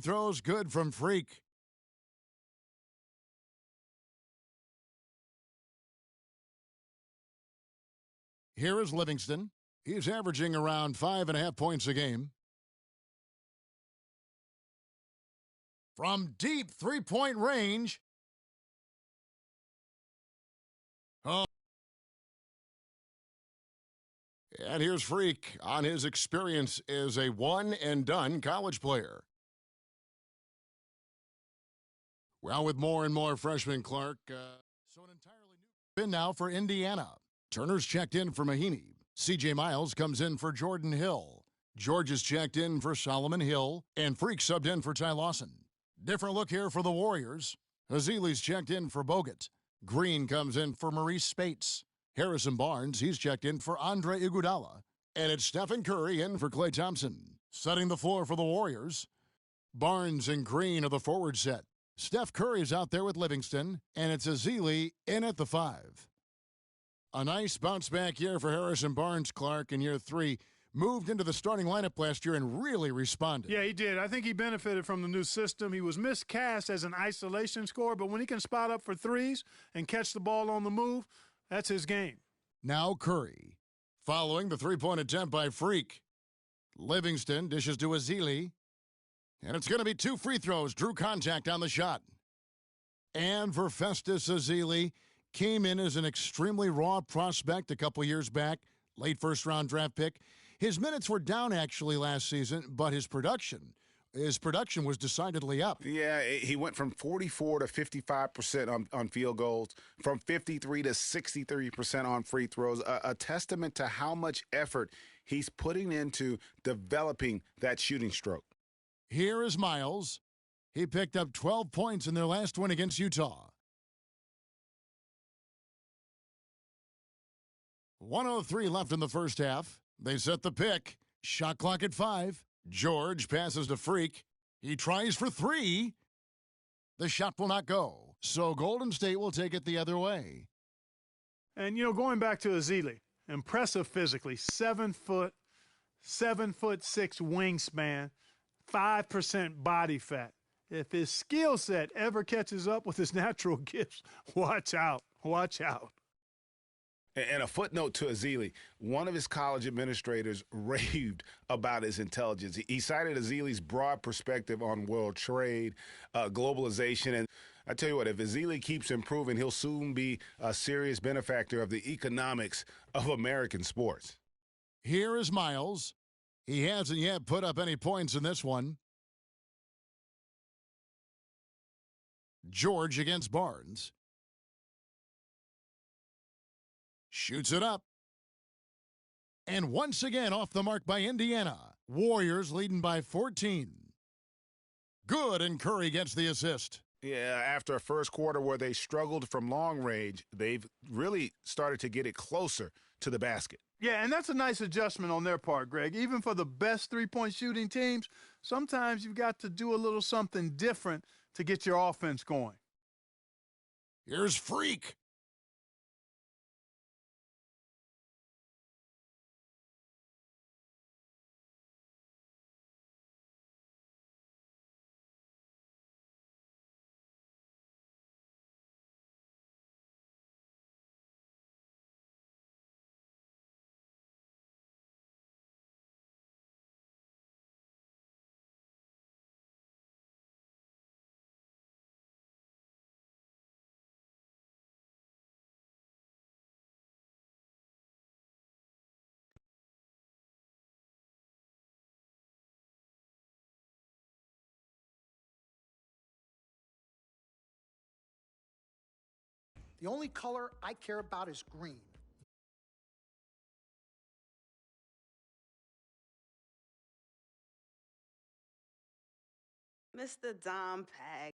throws good from Freak. Here is Livingston. He's averaging around 5.5 points a game. From deep three-point range. Oh. And here's Freak on his experience as a one-and-done college player. Well, with more and more freshmen, Clark, so an entirely new spin now for Indiana. Turner's checked in for Mahinmi. C.J. Miles comes in for Jordan Hill. George is checked in for Solomon Hill. And Freak subbed in for Ty Lawson. Different look here for the Warriors. Hazili's checked in for Bogut. Green comes in for Maurice Spates. Harrison Barnes, he's checked in for Andre Iguodala. And it's Stephen Curry in for Klay Thompson. Setting the floor for the Warriors. Barnes and Green are the forward set. Steph Curry's out there with Livingston. And it's Hazili in at the 5. A nice bounce-back year for Harrison Barnes, Clark, in year 3. Moved into the starting lineup last year and really responded. Yeah, he did. I think he benefited from the new system. He was miscast as an isolation scorer, but when he can spot up for threes and catch the ball on the move, that's his game. Now Curry, following the three-point attempt by Freak. Livingston dishes to Hazili, and it's going to be 2 free throws. Drew contact on the shot. And for Festus Hazili, came in as an extremely raw prospect a couple years back, late first-round draft pick. His minutes were down, actually, last season, but his production was decidedly up. Yeah, he went from 44 to 55% on field goals, from 53 to 63% on free throws, a testament to how much effort he's putting into developing that shooting stroke. Here is Miles. He picked up 12 points in their last win against Utah. 1:03 left in the first half. They set the pick. Shot clock at 5. George passes to Freak. He tries for 3. The shot will not go. So Golden State will take it the other way. And, going back to Hazili, impressive physically. 7 foot, 7'6" wingspan, 5% body fat. If his skill set ever catches up with his natural gifts, watch out. Watch out. And a footnote to Hazili, one of his college administrators raved about his intelligence. He cited Hazili's broad perspective on world trade, globalization. And I tell you what, if Hazili keeps improving, he'll soon be a serious benefactor of the economics of American sports. Here is Miles. He hasn't yet put up any points in this one. George against Barnes. Shoots it up. And once again off the mark by Indiana. Warriors leading by 14. Good, and Curry gets the assist. Yeah, after a first quarter where they struggled from long range, they've really started to get it closer to the basket. Yeah, and that's a nice adjustment on their part, Greg. Even for the best three-point shooting teams, sometimes you've got to do a little something different to get your offense going. Here's Freak. The only color I care about is green. Mr. Dom Pag.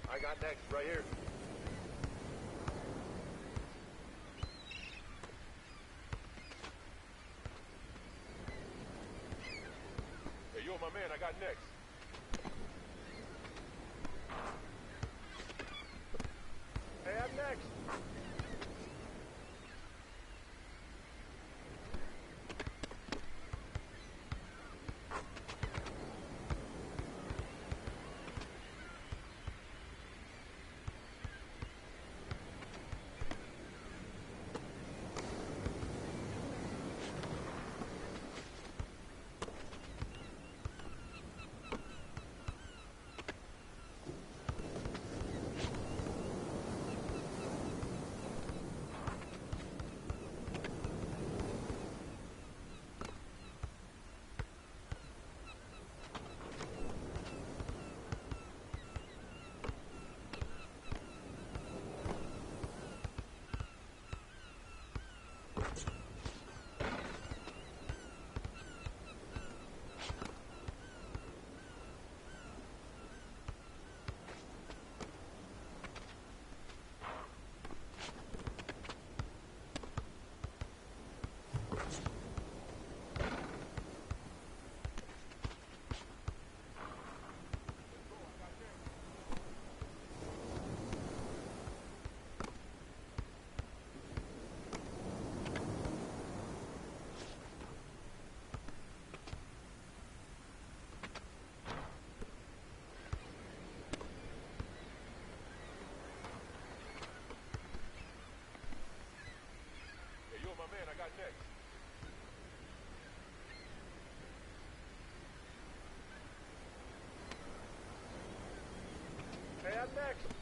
I got next, right here. Hey, yo, my man, I got next. Hey, I'm next. Man, I got next. Hey, I'm next.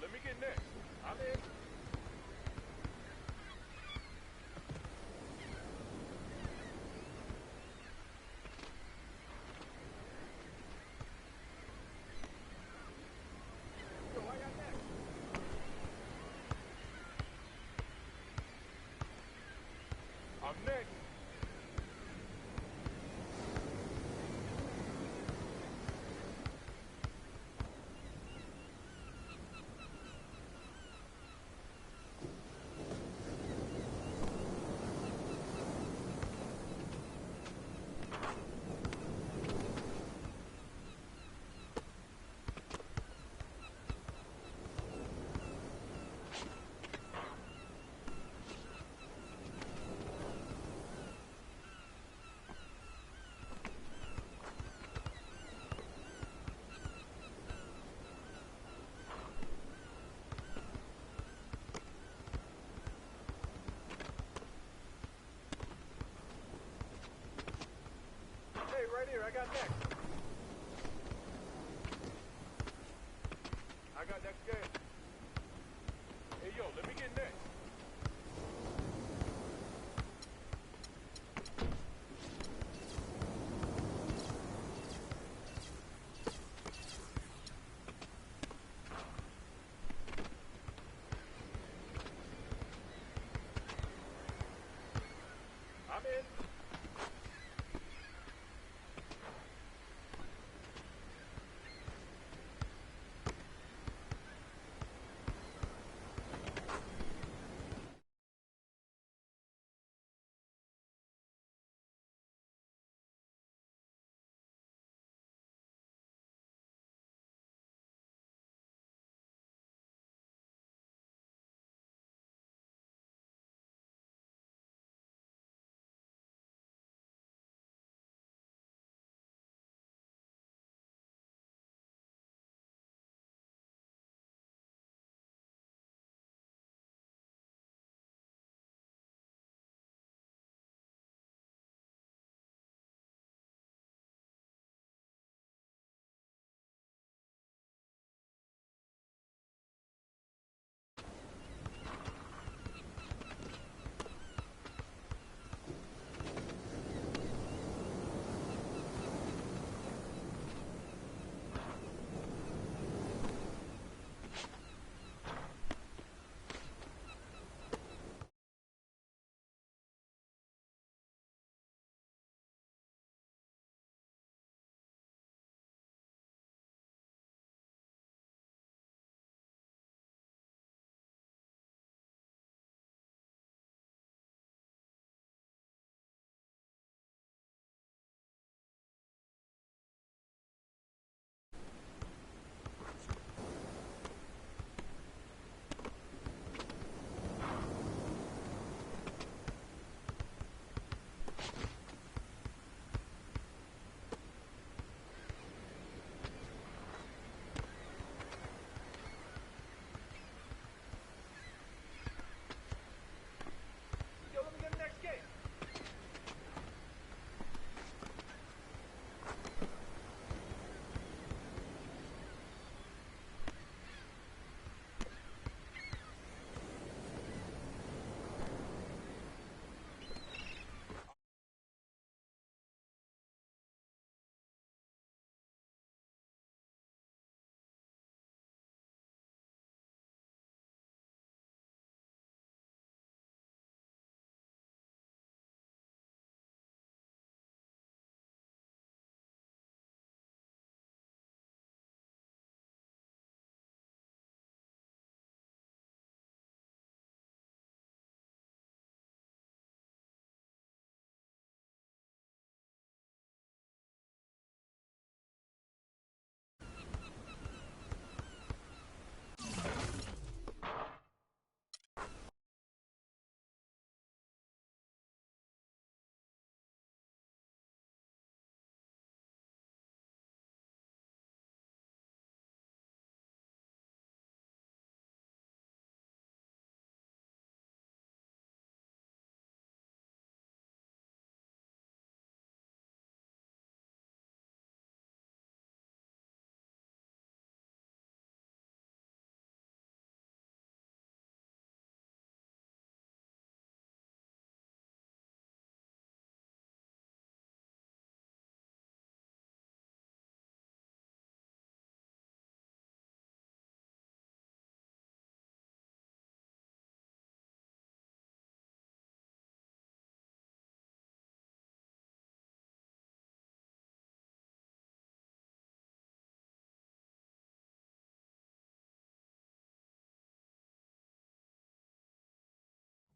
Let me get next. I'm in. Yo, I got next. I'm next. I got next? I got next game. Hey, yo, let me get next. I'm in. Yo, let me get the next game.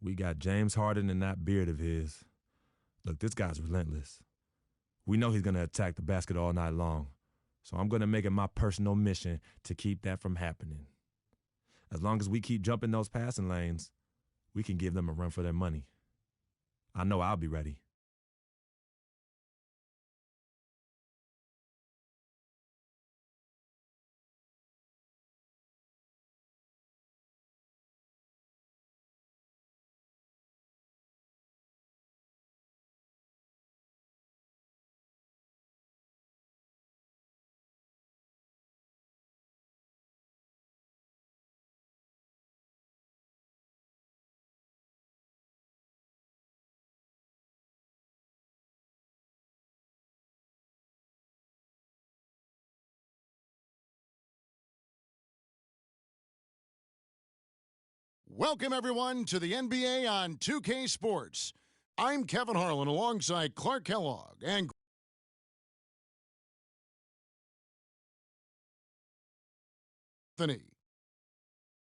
We got James Harden and that beard of his. Look, this guy's relentless. We know he's going to attack the basket all night long, so I'm going to make it my personal mission to keep that from happening. As long as we keep jumping those passing lanes, we can give them a run for their money. I know I'll be ready. Welcome, everyone, to the NBA on 2K Sports. I'm Kevin Harlan alongside Clark Kellogg and Anthony.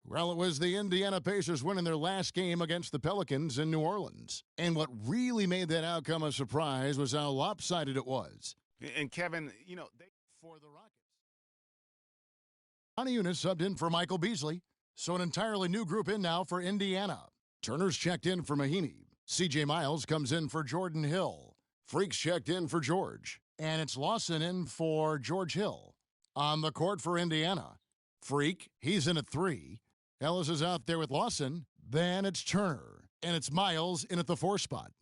Well, it was the Indiana Pacers winning their last game against the Pelicans in New Orleans. And what really made that outcome a surprise was how lopsided it was. And Kevin, For the Rockets, Johnny Unis subbed in for Michael Beasley. So an entirely new group in now for Indiana. Turner's checked in for Mahiney. C.J. Miles comes in for Jordan Hill. Freak's checked in for George. And it's Lawson in for George Hill. On the court for Indiana, Freak, he's in at 3. Ellis is out there with Lawson. Then it's Turner. And it's Miles in at the 4 spot.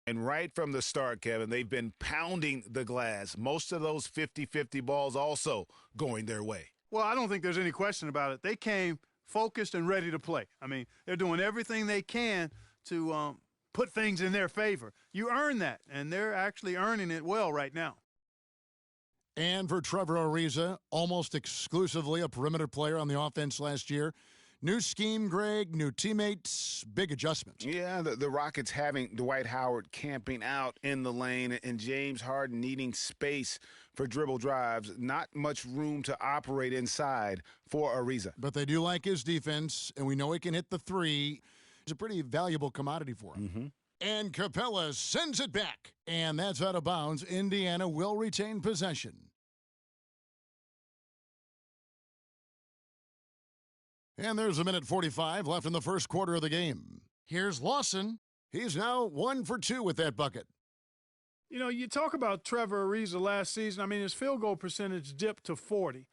And right from the start, Kevin, they've been pounding the glass. Most of those 50-50 balls also going their way. Well, I don't think there's any question about it. They came focused and ready to play. I mean, they're doing everything they can to put things in their favor. You earn that, and they're actually earning it well right now. And for Trevor Ariza, almost exclusively a perimeter player on the offense last year. New scheme, Greg, new teammates, big adjustments. Yeah, the Rockets having Dwight Howard camping out in the lane and James Harden needing space for dribble drives. Not much room to operate inside for Ariza. But they do like his defense, and we know he can hit the 3. He's a pretty valuable commodity for him. Mm-hmm. And Capella sends it back, and that's out of bounds. Indiana will retain possession. And there's a minute 45 left in the first quarter of the game. Here's Lawson. He's now 1 for 2 with that bucket. You know, you talk about Trevor Ariza last season. I mean, his field goal percentage dipped to 40,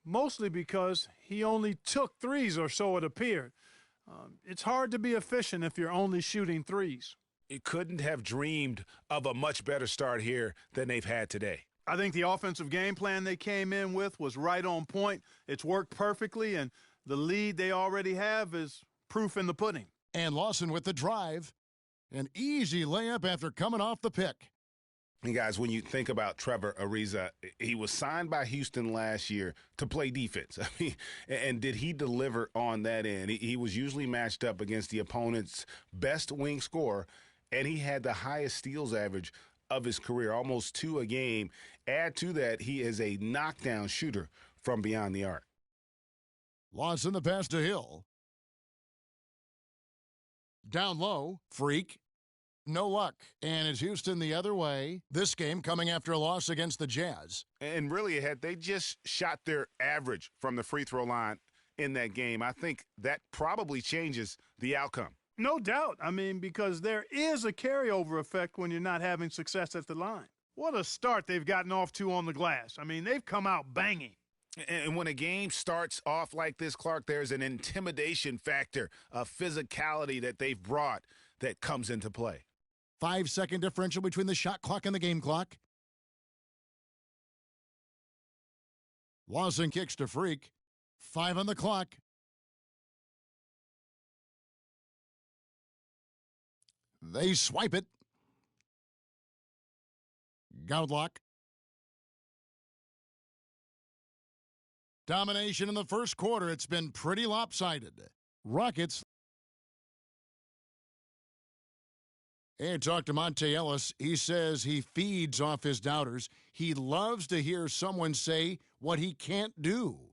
mostly because he only took threes, or so it appeared. It's hard to be efficient if you're only shooting threes. You couldn't have dreamed of a much better start here than they've had today. I think the offensive game plan they came in with was right on point. It's worked perfectly, and the lead they already have is proof in the pudding. And Lawson with the drive. An easy layup after coming off the pick. And guys, when you think about Trevor Ariza, he was signed by Houston last year to play defense. I mean, and did he deliver on that end? He was usually matched up against the opponent's best wing scorer, and he had the highest steals average of his career, almost 2 a game. Add to that, he is a knockdown shooter from beyond the arc. Lawson the pass to Hill. Down low, Freak. No luck. And it's Houston the other way. This game coming after a loss against the Jazz. And really, had they just shot their average from the free throw line in that game, I think that probably changes the outcome. No doubt. I mean, because there is a carryover effect when you're not having success at the line. What a start they've gotten off to on the glass. I mean, they've come out banging. And when a game starts off like this, Clark, there's an intimidation factor, a physicality that they've brought that comes into play. 5-second differential between the shot clock and the game clock. Lawson kicks to Freak. 5 on the clock. They swipe it. Goudlock. Domination in the first quarter. It's been pretty lopsided. Rockets. And talk to Monte Ellis. He says he feeds off his doubters. He loves to hear someone say what he can't do.